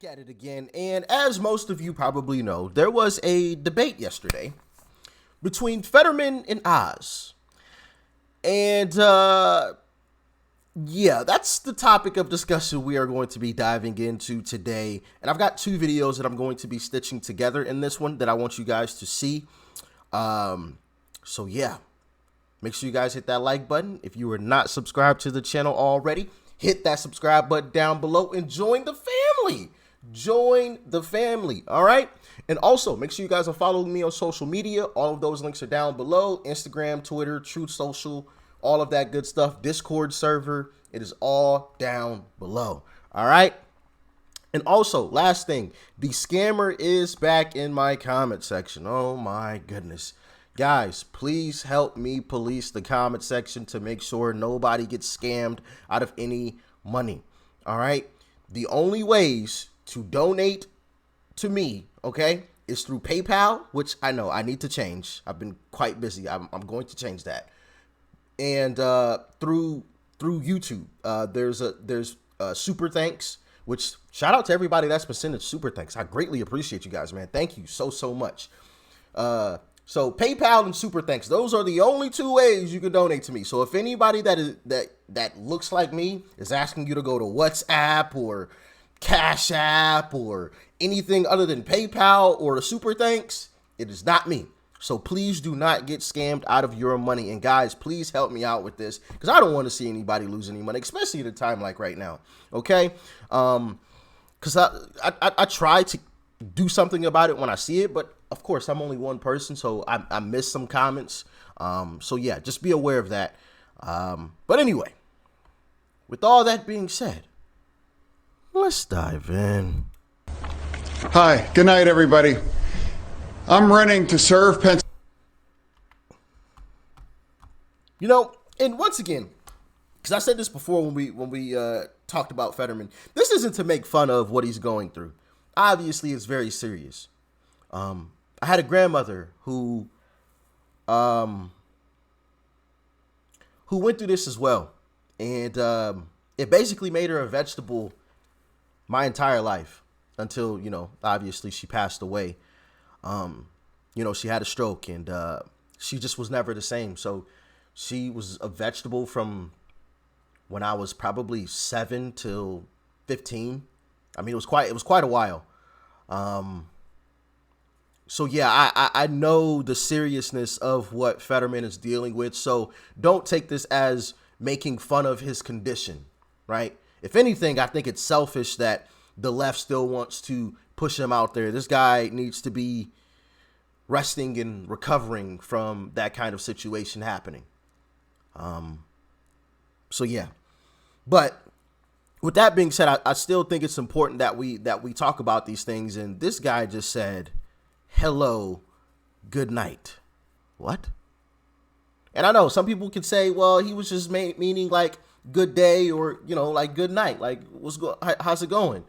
At it again, and as most of you probably know, there was a debate yesterday between Fetterman and Oz, and yeah, that's the topic of discussion we are going to be diving into today. And I've got two videos that I'm going to be stitching together in this one that I want you guys to see. So yeah, make sure you guys hit that like button. If you are not subscribed to the channel already, hit that subscribe button down below and join the family. Join the family, all right? And also, make sure you guys are following me on social media. All of those links are down below. Instagram, Twitter, Truth Social, all of that good stuff. Discord server, it is all down below, all right? And also, last thing, the scammer is back in my comment section. Oh my goodness. Guys, please help me police the comment section to make sure nobody gets scammed out of any money, all right? The only ways to donate to me, okay, is through PayPal, which I know I need to change. I've been quite busy. I'm going to change that. And through YouTube, there's super thanks, which shout out to everybody that's been sending super thanks. I greatly appreciate you guys, man. Thank you so much. So PayPal and super thanks, those are the only two ways you can donate to me. So if anybody that looks like me is asking you to go to WhatsApp or Cash App or anything other than PayPal or the super thanks, it is not me. So please do not get scammed out of your money. And guys, please help me out with this, because I don't want to see anybody lose any money, especially at a time like right now. Okay. Because I try to do something about it when I see it, but of course I'm only one person, so I miss some comments. So yeah, just be aware of that. But anyway, with all that being said, let's dive in. Hi, good night, everybody. I'm running to serve Pennsylvania. You know, and once again, because I said this before when we talked about Fetterman, this isn't to make fun of what he's going through. Obviously, it's very serious. I had a grandmother who went through this as well, and it basically made her a vegetable my entire life until, you know, obviously she passed away. You know, she had a stroke, and she just was never the same. So she was a vegetable from when I was probably 7 till 15. I mean, it was quite a while. So yeah, I know the seriousness of what Fetterman is dealing with. So don't take this as making fun of his condition, right? If anything, I think it's selfish that the left still wants to push him out there. This guy needs to be resting and recovering from that kind of situation happening. So yeah, but with that being said, I still think it's important that we talk about these things. And this guy just said, hello, good night. What? And I know some people can say, well, he was just meaning like good day, or, you know, like good night, like how's it going?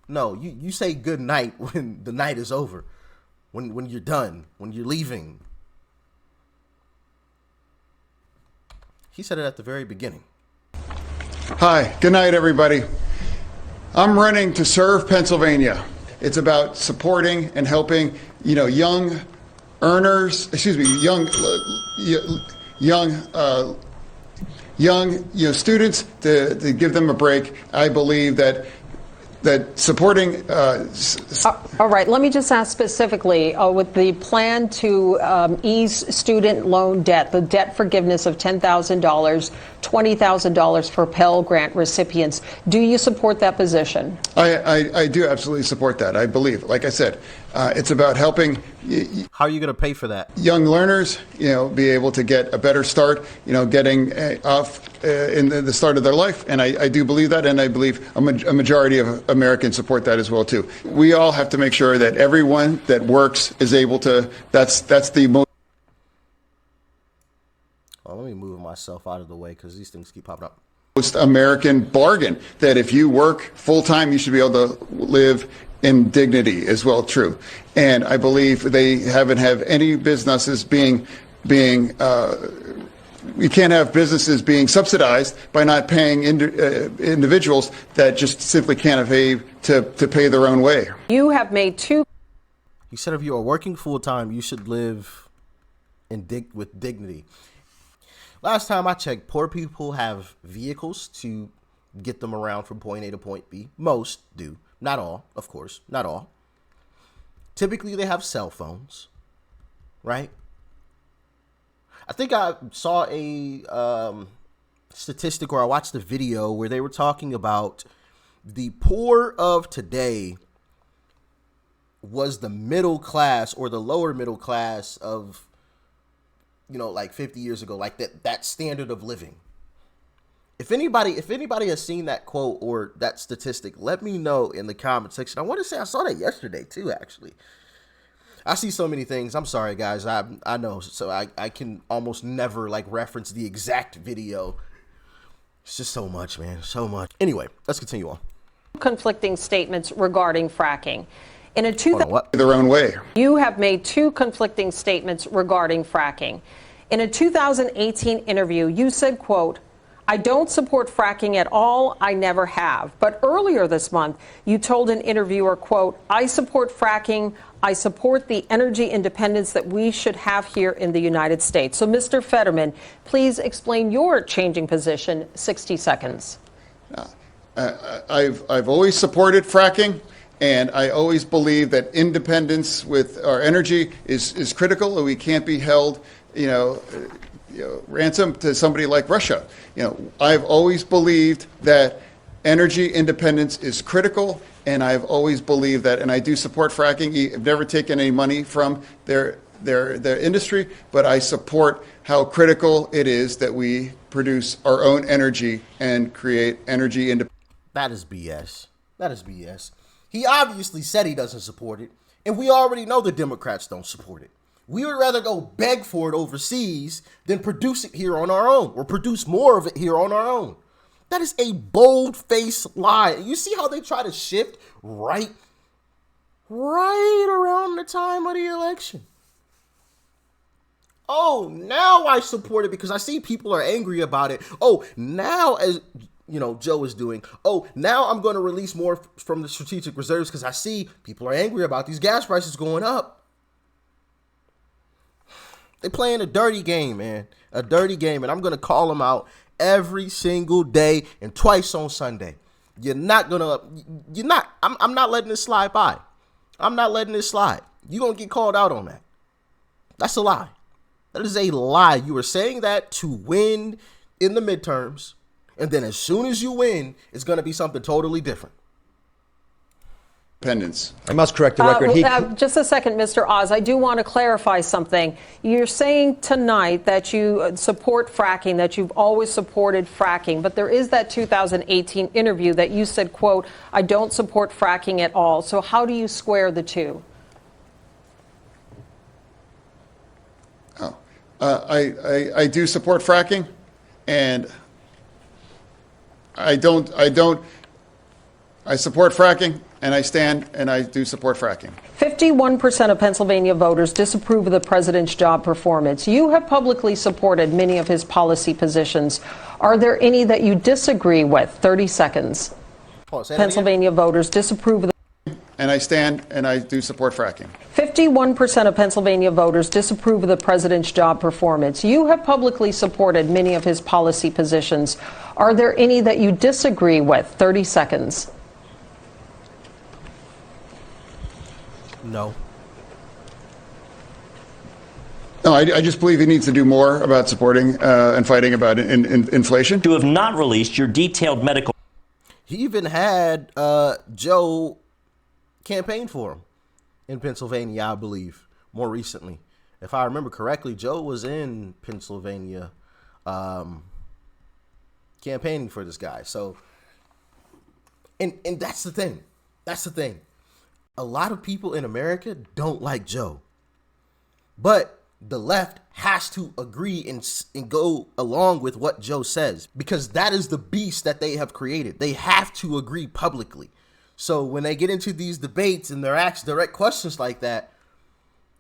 No, you say good night when the night is over, when you're done, when you're leaving. He said it at the very beginning. Hi, good night, everybody. I'm running to serve Pennsylvania. It's about supporting and helping, you know, young earners, young students to give them a break. I believe that supporting. All right, let me just ask specifically, with the plan to ease student loan debt, the debt forgiveness of $10,000, $20,000 for Pell Grant recipients, do you support that position? I do absolutely support that. I believe, like I said, it's about helping. How are you going to pay for that? Young learners, you know, be able to get a better start, you know, getting off in the start of their life. And I do believe that, and I believe a majority of Americans support that as well, too. We all have to make sure that everyone that works is able to, that's the most. Oh, let me move myself out of the way because these things keep popping up. Most American bargain, that if you work full time, you should be able to live in dignity as well, true. And I believe they haven't have any businesses being We can't have businesses being subsidized by not paying individuals that just simply can't evade to pay their own way. You have made two. He said if you are working full time, you should live with dignity. Last time I checked, poor people have vehicles to get them around from point A to point B. Most do. Not all, of course. Not all. Typically, they have cell phones, right? I think I saw a statistic, or I watched a video where they were talking about the poor of today was the middle class or the lower middle class of, like 50 years ago, like that standard of living. If anybody has seen that quote or that statistic, let me know in the comment section. I want to say I saw that yesterday too, actually. I see so many things. I'm sorry, guys. I know. So I can almost never reference the exact video. It's just so much, man. So much. Anyway, let's continue on. Conflicting statements regarding fracking. In a their own way. You have made two conflicting statements regarding fracking. In a 2018 interview, you said, quote, "I don't support fracking at all. I never have." But earlier this month, you told an interviewer, quote, "I support fracking. I support the energy independence that we should have here in the United States." So, Mr. Fetterman, please explain your changing position. 60 seconds. I've always supported fracking, and I always believe that independence with our energy is critical, and we can't be held, ransom to somebody like Russia. I've always believed that energy independence is critical, and I've always believed that, and I do support fracking. I've never taken any money from their industry, but I support how critical it is that we produce our own energy and create energy independence. That is BS. That is BS. He obviously said he doesn't support it, and we already know the Democrats don't support it. We would rather go beg for it overseas than produce it here on our own, or produce more of it here on our own. That is a bold-faced lie. You see how they try to shift right around the time of the election. Oh, now I support it because I see people are angry about it. Oh, now, as Joe is doing, oh, now I'm going to release more from the strategic reserves because I see people are angry about these gas prices going up. They playing a dirty game, man. A dirty game, and I'm going to call them out every single day and twice on Sunday. I'm not letting this slide by. I'm not letting this slide. You're going to get called out on that. That's a lie. That is a lie. You are saying that to win in the midterms, and then as soon as you win, it's going to be something totally different. Independence. I must correct the record. Just a second, Mr. Oz. I do want to clarify something. You're saying tonight that you support fracking, that you've always supported fracking, but there is that 2018 interview that you said, quote, "I don't support fracking at all." So how do you square the two? I do support fracking, and I support fracking, and I stand, and I do support fracking. 51% of Pennsylvania voters disapprove of the president's job performance. You have publicly supported many of his policy positions. Are there any that you disagree with? 30 seconds. Pennsylvania voters disapprove of the And I stand, and I do support fracking. 51% of Pennsylvania voters disapprove of the president's job performance. You have publicly supported many of his policy positions. Are there any that you disagree with? 30 seconds. No. No, I just believe he needs to do more about supporting and fighting about inflation. To have not released your detailed medical. He even had Joe campaign for him in Pennsylvania, I believe, more recently. If I remember correctly, Joe was in Pennsylvania campaigning for this guy. So, and that's the thing. That's the thing. A lot of people in America don't like Joe. But the left has to agree and go along with what Joe says, because that is the beast that they have created. They have to agree publicly. So when they get into these debates and they're asked direct questions like that,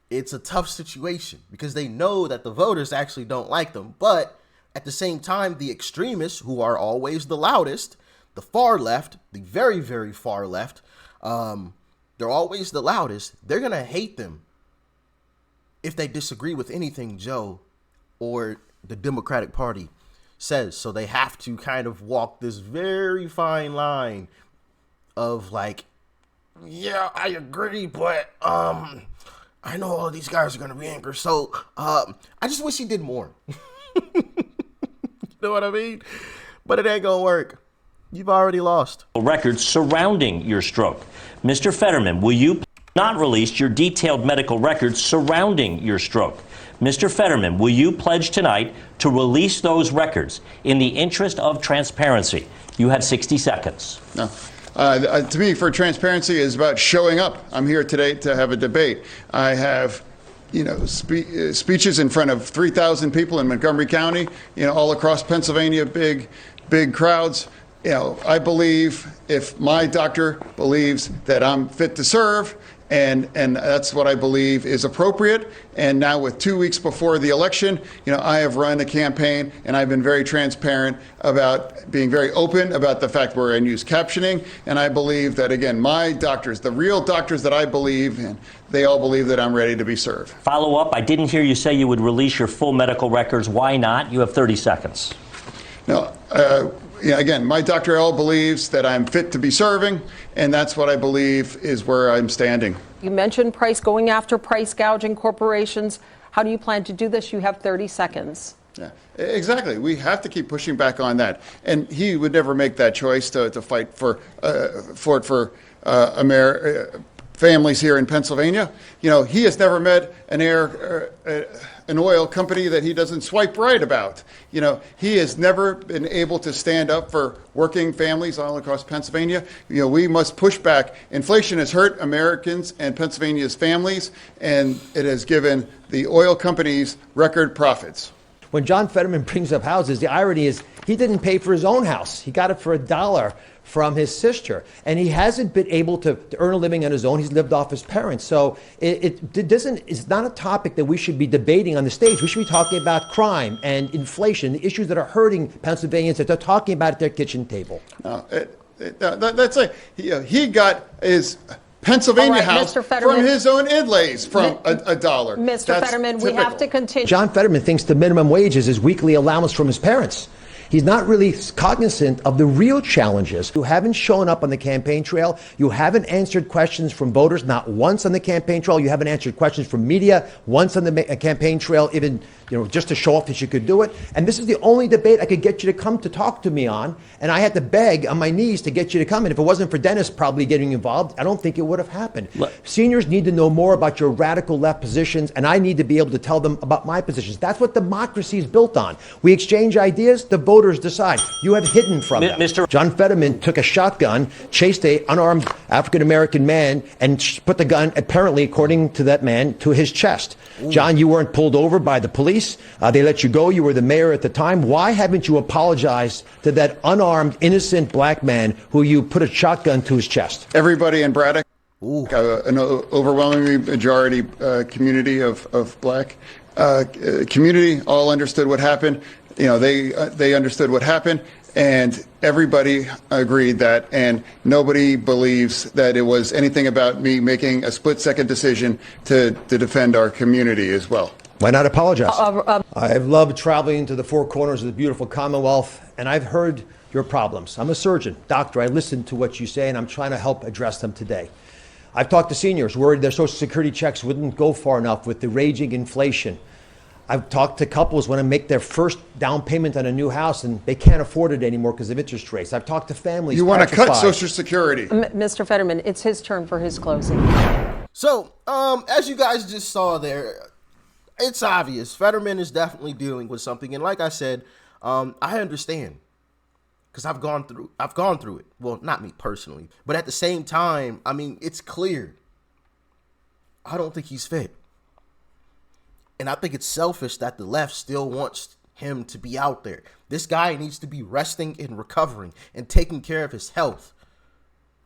it's a tough situation because they know that the voters actually don't like them. But At the same time, the extremists, who are always the loudest, the far left, the very, very far left, they're always the loudest. They're going to hate them if they disagree with anything Joe or the Democratic Party says. So they have to kind of walk this very fine line of like, yeah, I agree, but I know all of these guys are going to be angry. So I just wish he did more. You know what I mean? But it ain't going to work. You've already lost. Records surrounding your stroke. Mr. Fetterman, will you not release your detailed medical records surrounding your stroke? Mr. Fetterman, will you pledge tonight to release those records in the interest of transparency? You have 60 seconds. No. To me, for transparency is about showing up. I'm here today to have a debate. I have, speeches in front of 3,000 people in Montgomery County, all across Pennsylvania, big crowds. I believe if my doctor believes that I'm fit to serve, and that's what I believe is appropriate. And now with 2 weeks before the election, I have run a campaign and I've been very transparent about being very open about the fact we're in use captioning. And I believe that, again, my doctors, the real doctors that I believe in, they all believe that I'm ready to be served. Follow up. I didn't hear you say you would release your full medical records. Why not? You have 30 seconds. No. Again, my Dr. L believes that I'm fit to be serving, and that's what I believe is where I'm standing. You mentioned going after price gouging corporations. How do you plan to do this? You have 30 seconds. Yeah, exactly. We have to keep pushing back on that. And he would never make that choice to fight for families here in Pennsylvania. He has never met an oil company that he doesn't swipe right about. He has never been able to stand up for working families all across Pennsylvania. We must push back. Inflation has hurt Americans and Pennsylvania's families, and it has given the oil companies record profits. When John Fetterman brings up houses, the irony is he didn't pay for his own house. He got it for $1 from his sister. And he hasn't been able to earn a living on his own. He's lived off his parents. So it's not a topic that we should be debating on the stage. We should be talking about crime and inflation, the issues that are hurting Pennsylvanians that they're talking about at their kitchen table. No, that's it. He got his Pennsylvania house from his own inlays from $1. Mr. Fetterman, we have to continue. John Fetterman thinks the minimum wage is his weekly allowance from his parents. He's not really cognizant of the real challenges. You haven't shown up on the campaign trail. You haven't answered questions from voters, not once on the campaign trail. You haven't answered questions from media once on the campaign trail, even just to show off that you could do it. And this is the only debate I could get you to come to talk to me on. And I had to beg on my knees to get you to come. And if it wasn't for Dennis probably getting involved, I don't think it would have happened. Seniors need to know more about your radical left positions, and I need to be able to tell them about my positions. That's what democracy is built on. We exchange ideas, the voters decide. You have hidden from them. John Fetterman took a shotgun, chased an unarmed African-American man, and put the gun, apparently, according to that man, to his chest. Ooh. John, you weren't pulled over by the police. They let you go. You were the mayor at the time. Why haven't you apologized to that unarmed, innocent black man who you put a shotgun to his chest? Everybody in Braddock, an overwhelmingly majority community of black community, all understood what happened. They understood what happened, and everybody agreed that, and nobody believes that it was anything about me making a split-second decision to defend our community as well. Why not apologize? I've loved traveling to the four corners of the beautiful Commonwealth, and I've heard your problems. I'm a surgeon, doctor. I listen to what you say, and I'm trying to help address them today. I've talked to seniors worried their Social Security checks wouldn't go far enough with the raging inflation. I've talked to couples want to make their first down payment on a new house and they can't afford it anymore because of interest rates. I've talked to families. You want to cut Social Security. Mr. Fetterman, it's his turn for his closing. So, as you guys just saw there, it's obvious Fetterman is definitely dealing with something. And like I said, I understand because I've gone through it. Well, not me personally, but at the same time, I mean, it's clear. I don't think he's fit. And I think it's selfish that the left still wants him to be out there. This guy needs to be resting and recovering and taking care of his health.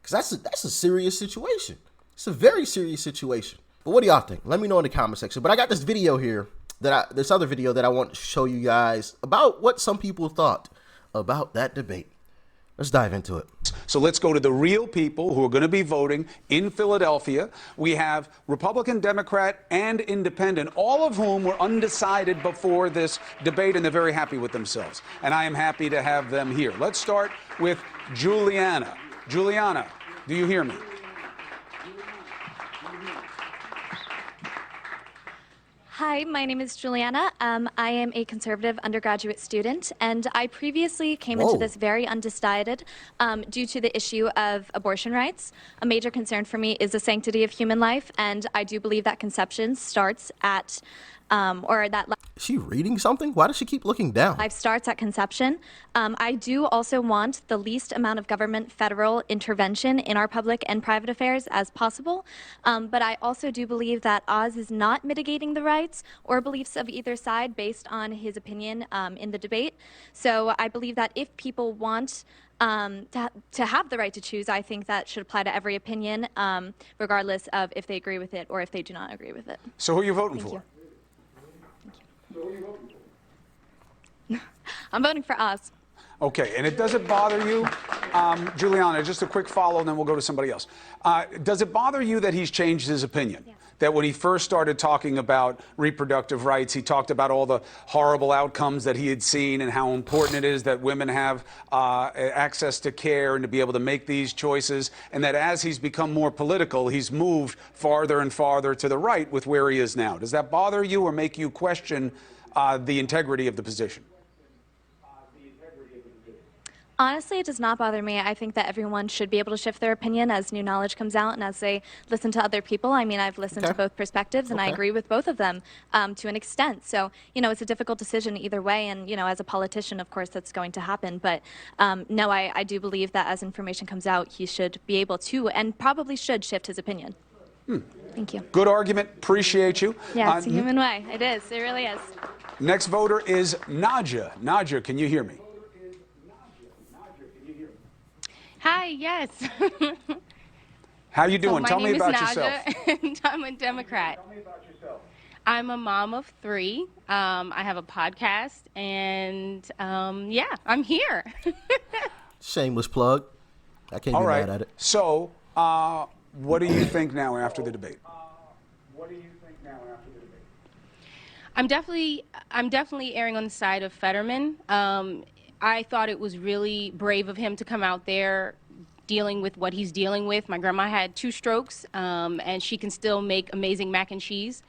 Because that's a serious situation. It's a very serious situation. But what do y'all think? Let me know in the comment section. But I got this video here this other video that I want to show you guys about what some people thought about that debate. Let's dive into it. So let's go to the real people who are going to be voting in Philadelphia. We have Republican, Democrat, and Independent, all of whom were undecided before this debate, and they're very happy with themselves. And I am happy to have them here. Let's start with Juliana. Juliana, do you hear me? Hi, my name is Juliana. I am a conservative undergraduate student, and I previously came into this very undecided due to the issue of abortion rights. A major concern for me is the sanctity of human life, and I do believe that conception starts at, Is she reading something? Why does she keep looking down? life starts at conception. I do also want the least amount of government federal intervention in our public and private affairs as possible. But I also do believe that Oz is not mitigating the rights or beliefs of either side based on his opinion in the debate. So I believe that if people want to have the right to choose, I think that should apply to every opinion, regardless of if they agree with it or if they do not agree with it. So who are you voting Thank for? I'm voting for Oz. Okay, and does it bother you, Juliana, just a quick follow, and then we'll go to somebody else. Does it bother you that he's changed his opinion? Yes. That when he first started talking about reproductive rights, he talked about all the horrible outcomes that he had seen and how important it is that women have access to care and to be able to make these choices, and that as he's become more political, he's moved farther and farther to the right with where he is now. Does that bother you or make you question the integrity of the position? Honestly, it does not bother me. I think that everyone should be able to shift their opinion as new knowledge comes out and as they listen to other people. I mean, I've listened to both perspectives, and I agree with both of them to an extent. So, it's a difficult decision either way. And, as a politician, of course, that's going to happen. But no, I do believe that as information comes out, he should be able to and probably should shift his opinion. Thank you. Good argument. Appreciate you. Yeah, it's a human way. It is. It really is. Next voter is Nadja. Nadja, can you hear me? Hi, yes. How you doing? So Tell me about yourself. And I'm a Democrat. Tell me about yourself. I'm a mom of 3. I have a podcast, and yeah, I'm here. Shameless plug. I can't be mad at it. So, what do you think now after the debate? I'm definitely erring on the side of Fetterman. I thought it was really brave of him to come out there dealing with what he's dealing with. My grandma had 2 strokes, and she can still make amazing mac and cheese.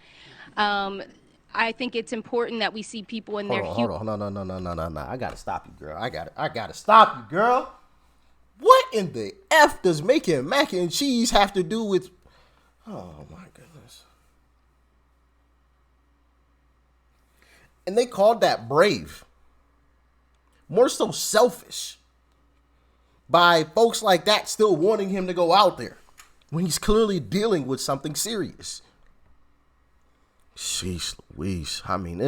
I think it's important that we see people in their Hold on. No. I gotta stop you, girl. I gotta stop you, girl. What in the F does making mac and cheese have to do with... Oh, my goodness. And they called that brave. More so selfish. By folks like that still wanting him to go out there when he's clearly dealing with something serious. Sheesh Louise. I mean,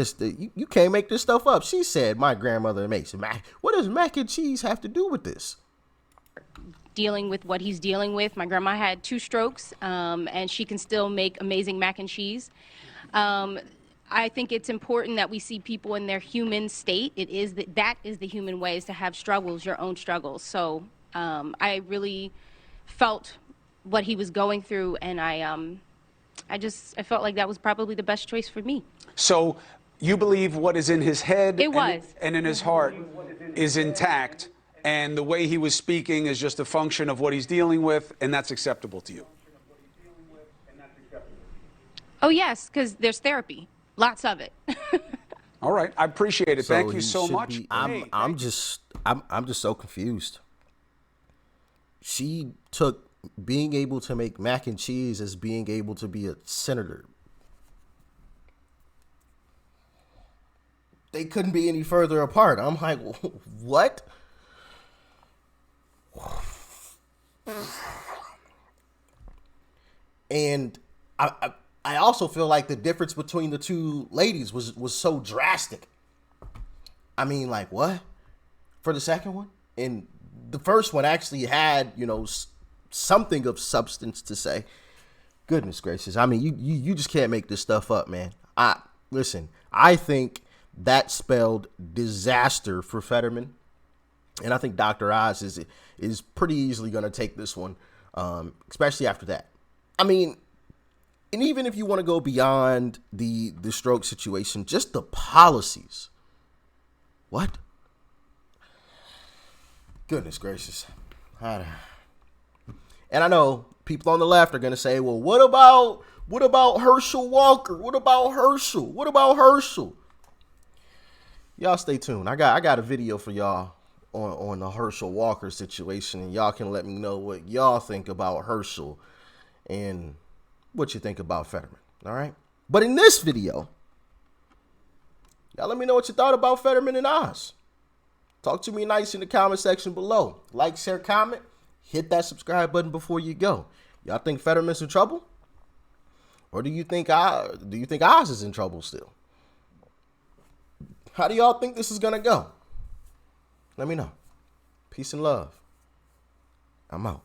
you can't make this stuff up. She said my grandmother makes mac. What does mac and cheese have to do with this? dealing with what he's dealing with. My grandma had 2 strokes, and she can still make amazing mac and cheese. I think it's important that we see people in their human state. That is the human way, is to have struggles, your own struggles. So I really felt what he was going through, and I felt like that was probably the best choice for me. So you believe what is in his head and in his heart is intact, and the way he was speaking is just a function of what he's dealing with, and that's acceptable to you? Oh, yes, because there's therapy. Lots of it. All right, I appreciate it. Thank you so much. I'm just so confused. She took being able to make mac and cheese as being able to be a senator. They couldn't be any further apart. I'm like, what? And I also feel like the difference between the two ladies was so drastic. I mean, like, what? For the second one? And the first one actually had, something of substance to say. Goodness gracious. I mean, you just can't make this stuff up, man. Listen, I think that spelled disaster for Fetterman. And I think Dr. Oz is pretty easily going to take this one, especially after that. I mean, and even if you want to go beyond the stroke situation, just the policies. What? Goodness gracious. And I know people on the left are going to say, well, what about Herschel Walker? What about Herschel? What about Herschel? Y'all stay tuned. I got a video for y'all on the Herschel Walker situation, and y'all can let me know what y'all think about Herschel and what you think about Fetterman. All right. But in this video, y'all let me know what you thought about Fetterman and Oz. Talk to me nice in the comment section below. Like, share, comment, hit that subscribe button before you go. Y'all think Fetterman's in trouble? Or do you think Oz is in trouble still? How do y'all think this is gonna go? Let me know. Peace and love. I'm out.